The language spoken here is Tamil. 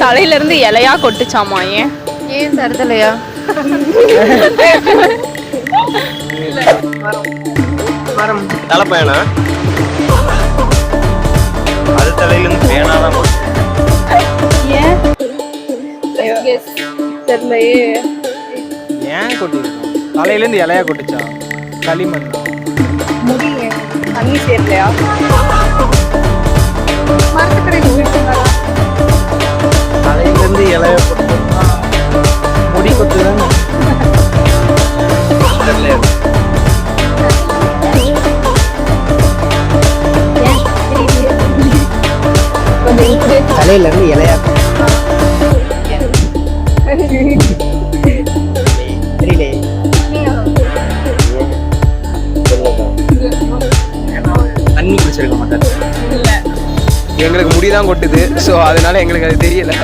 தலையில இருந்து இலையா கொட்டுச்சாமா? ஏன் ஏன் தருதலையா? மரம் தலைப்பயனா? அது தலையிலேருந்து பேனாதான். ஏன் தெரியலையே. ஏன் கொட்டிருக்கோம்? தலையிலேருந்து இலையா கொட்டுச்சா? களிமண். முடி தண்ணி சேரலையா? தலையிலேருந்து இலையா கொட்டுனா முடி கொட்டுதானே? தலையிலேருந்து இலையா தெரியலே. தண்ணி குடிச்சிருக்க மாட்டாரு. எங்களுக்கு முடிதான் கொட்டுது, ஸோ அதனால எங்களுக்கு அது தெரியல.